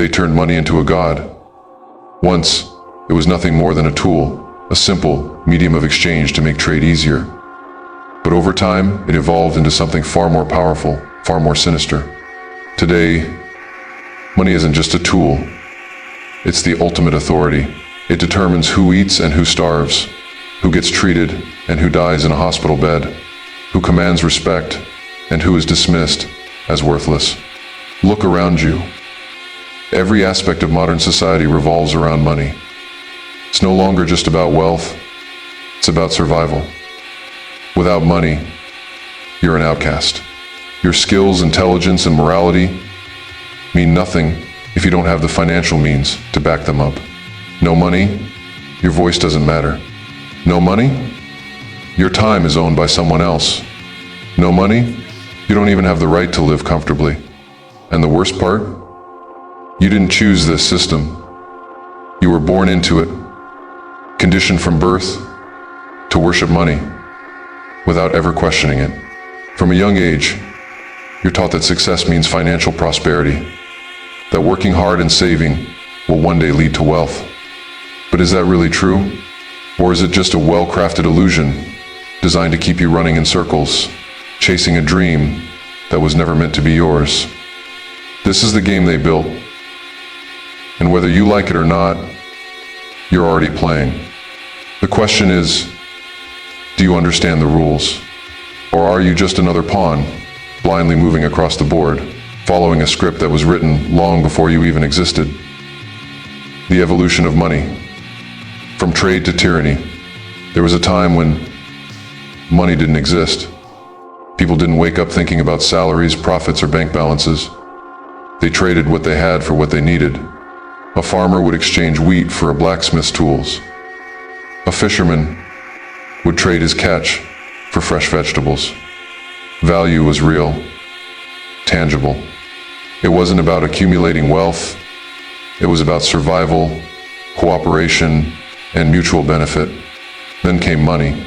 They turned money into a god. Once, it was nothing more than a tool, a simple medium of exchange to make trade easier. But over time, it evolved into something far more powerful, far more sinister. Today, money isn't just a tool. It's the ultimate authority. It determines who eats and who starves, who gets treated and who dies in a hospital bed, who commands respect and who is dismissed as worthless. Look around you. Every aspect of modern society revolves around money. It's no longer just about wealth, it's about survival. Without money, you're an outcast. Your skills, intelligence, and morality mean nothing if you don't have the financial means to back them up. No money, your voice doesn't matter. No money, your time is owned by someone else. No money, you don't even have the right to live comfortably. And the worst part? You didn't choose this system. You were born into it, conditioned from birth to worship money without ever questioning it. From a young age, you're taught that success means financial prosperity, that working hard and saving will one day lead to wealth. But is that really true? Or is it just a well-crafted illusion designed to keep you running in circles, chasing a dream that was never meant to be yours? This is the game they built. And whether you like it or not, you're already playing. The question is, do you understand the rules? Or are you just another pawn, blindly moving across the board, following a script that was written long before you even existed? The evolution of money. From trade to tyranny. There was a time when money didn't exist. People didn't wake up thinking about salaries, profits, or bank balances. They traded what they had for what they needed. A farmer would exchange wheat for a blacksmith's tools. A fisherman would trade his catch for fresh vegetables. Value was real, tangible. It wasn't about accumulating wealth. It was about survival, cooperation, and mutual benefit. Then came money.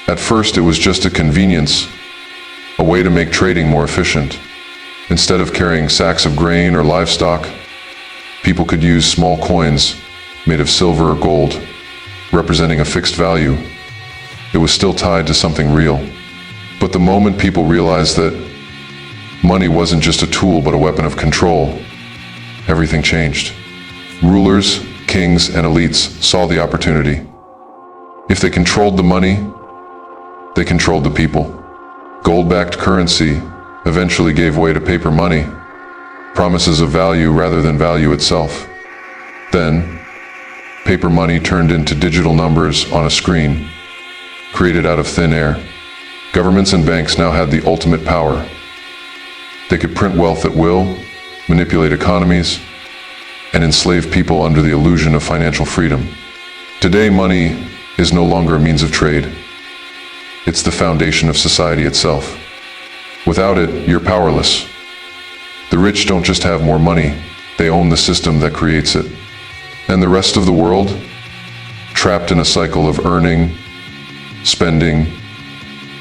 At first, it was just a convenience, a way to make trading more efficient. Instead of carrying sacks of grain or livestock, people could use small coins made of silver or gold, representing a fixed value. It was still tied to something real. But the moment people realized that money wasn't just a tool but a weapon of control, everything changed. Rulers, kings, and elites saw the opportunity. If they controlled the money, they controlled the people. Gold-backed currency eventually gave way to paper money, promises of value rather than value itself. Then, paper money turned into digital numbers on a screen, created out of thin air. Governments and banks now had the ultimate power. They could print wealth at will, manipulate economies, and enslave people under the illusion of financial freedom. Today, money is no longer a means of trade. It's the foundation of society itself. Without it, you're powerless. The rich don't just have more money, they own the system that creates it. And the rest of the world, trapped in a cycle of earning, spending,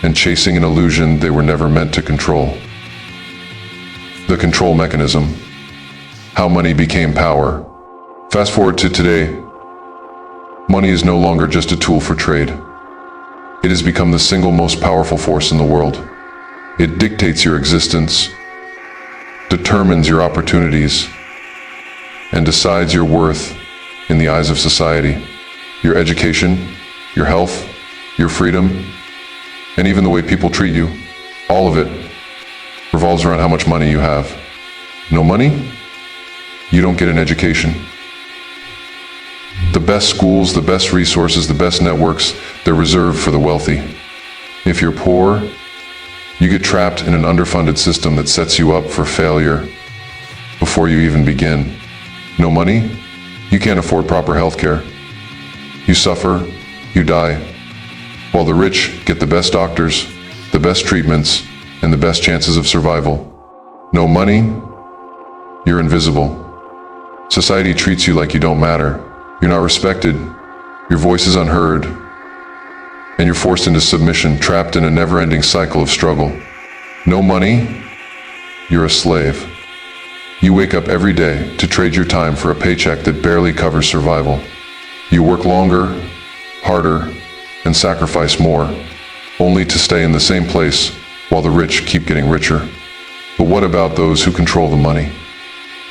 and chasing an illusion they were never meant to control. The control mechanism. How money became power. Fast forward to today, money is no longer just a tool for trade. It has become the single most powerful force in the world. It dictates your existence, determines your opportunities, and decides your worth in the eyes of society. Your education, your health, your freedom, and even the way people treat you, all of it revolves around how much money you have. No money? You don't get an education. The best schools, the best resources, the best networks, they're reserved for the wealthy. If you're poor, you get trapped in an underfunded system that sets you up for failure before you even begin. No money? You can't afford proper health care. You suffer, you die, while the rich get the best doctors, the best treatments, and the best chances of survival. No money? You're invisible. Society treats you like you don't matter. You're not respected, your voice is unheard, and you're forced into submission, trapped in a never-ending cycle of struggle. No money? You're a slave. You wake up every day to trade your time for a paycheck that barely covers survival. You work longer, harder, and sacrifice more, only to stay in the same place while the rich keep getting richer. But what about those who control the money?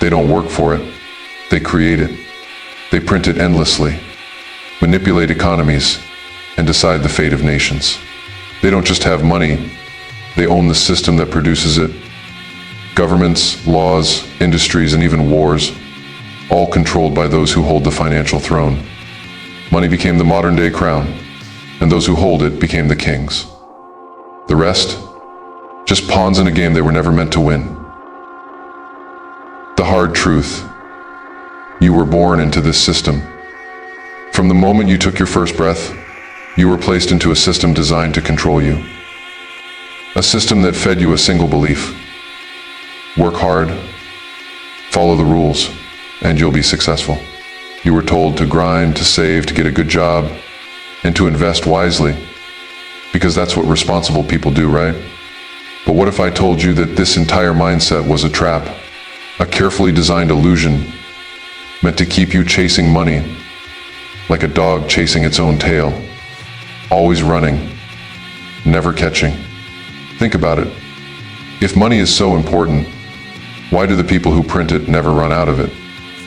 They don't work for it. They create it. They print it endlessly, manipulate economies, and decide the fate of nations. They don't just have money, they own the system that produces it. Governments, laws, industries, and even wars, all controlled by those who hold the financial throne. Money became the modern-day crown, and those who hold it became the kings. The rest? Just pawns in a game they were never meant to win. The hard truth. You were born into this system. From the moment you took your first breath, you were placed into a system designed to control you. A system that fed you a single belief. Work hard, follow the rules, and you'll be successful. You were told to grind, to save, to get a good job, and to invest wisely, because that's what responsible people do, right? But what if I told you that this entire mindset was a trap, a carefully designed illusion meant to keep you chasing money, like a dog chasing its own tail, always running, never catching? Think about it. If money is so important, why do the people who print it never run out of it?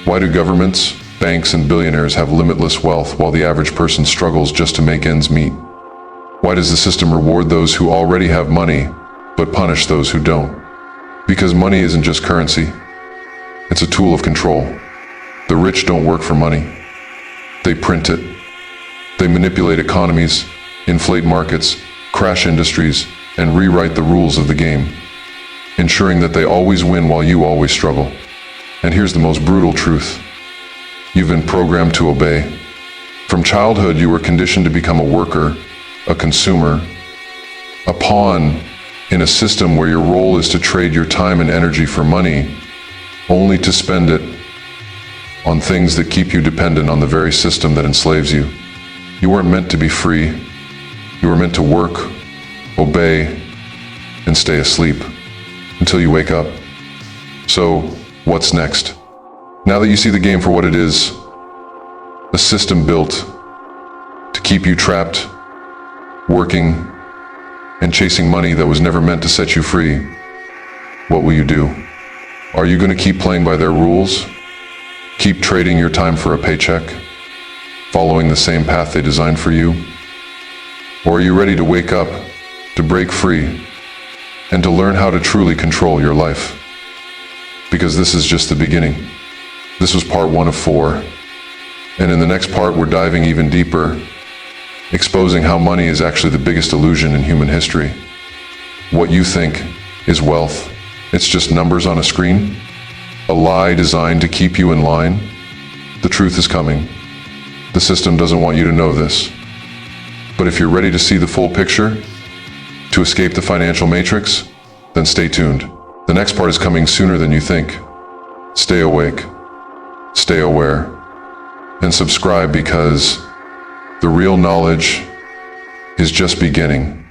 Why do governments, banks, and billionaires have limitless wealth while the average person struggles just to make ends meet? Why does the system reward those who already have money, but punish those who don't? Because money isn't just currency. It's a tool of control. The rich don't work for money. They print it. They manipulate economies, inflate markets, crash industries, and rewrite the rules of the game, ensuring that they always win while you always struggle. And here's the most brutal truth. You've been programmed to obey. From childhood, you were conditioned to become a worker, a consumer, a pawn in a system where your role is to trade your time and energy for money, only to spend it on things that keep you dependent on the very system that enslaves you. You weren't meant to be free. You were meant to work, obey, and stay asleep until you wake up. So, what's next? Now that you see the game for what it is, a system built to keep you trapped, working, and chasing money that was never meant to set you free, what will you do? Are you going to keep playing by their rules? Keep trading your time for a paycheck? Following the same path they designed for you? Or are you ready to wake up, to break free, and to learn how to truly control your life? Because this is just the beginning. This was part 1 of 4. And in the next part, we're diving even deeper, exposing how money is actually the biggest illusion in human history. What you think is wealth, it's just numbers on a screen? A lie designed to keep you in line? The truth is coming. The system doesn't want you to know this. But if you're ready to see the full picture, to escape the financial matrix, then stay tuned. The next part is coming sooner than you think. Stay awake, stay aware, and subscribe because the real knowledge is just beginning.